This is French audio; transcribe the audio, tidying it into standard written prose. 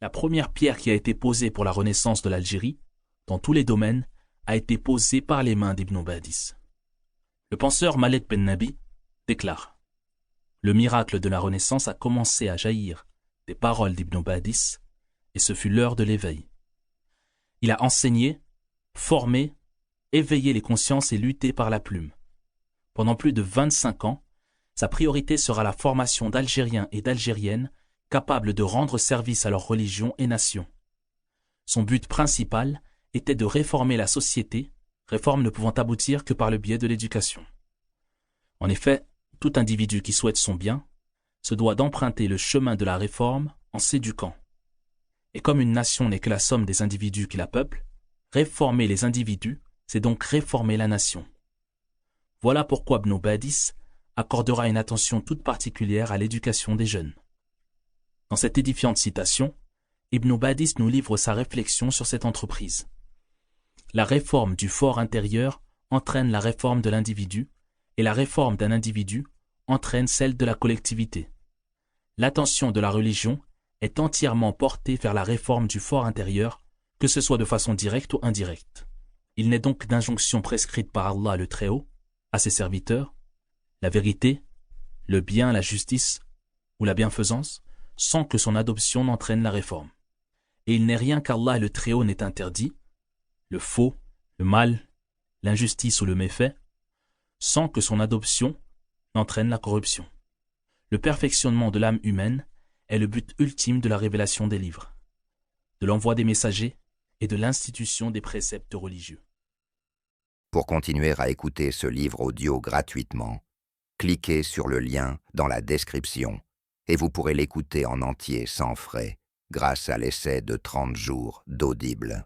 La première pierre qui a été posée pour la renaissance de l'Algérie, dans tous les domaines, a été posée par les mains d'Ibn Badis. Le penseur Malek Ben Nabi déclare: le miracle de la Renaissance a commencé à jaillir des paroles d'Ibn Badis, et ce fut l'heure de l'éveil. Il a enseigné, formé, éveillé les consciences et lutté par la plume. Pendant plus de 25 ans, sa priorité sera la formation d'Algériens et d'Algériennes capables de rendre service à leur religion et nation. Son but principal était de réformer la société, réforme ne pouvant aboutir que par le biais de l'éducation. En effet, tout individu qui souhaite son bien se doit d'emprunter le chemin de la réforme en s'éduquant. Et comme une nation n'est que la somme des individus qui la peuplent, réformer les individus, c'est donc réformer la nation. Voilà pourquoi Ibn Badis accordera une attention toute particulière à l'éducation des jeunes. Dans cette édifiante citation, Ibn Badis nous livre sa réflexion sur cette entreprise. La réforme du fort intérieur entraîne la réforme de l'individu, et la réforme d'un individu entraîne celle de la collectivité. L'attention de la religion est entièrement portée vers la réforme du fort intérieur, que ce soit de façon directe ou indirecte. Il n'est donc d'injonction prescrite par Allah le Très-Haut à ses serviteurs, la vérité, le bien, la justice ou la bienfaisance, sans que son adoption n'entraîne la réforme. Et il n'est rien qu'Allah le Très-Haut n'ait interdit, le faux, le mal, l'injustice ou le méfait, sans que son adoption n'entraîne la corruption. Le perfectionnement de l'âme humaine est le but ultime de la révélation des livres, de l'envoi des messagers et de l'institution des préceptes religieux. Pour continuer à écouter ce livre audio gratuitement, cliquez sur le lien dans la description et vous pourrez l'écouter en entier sans frais grâce à l'essai de 30 jours d'Audible.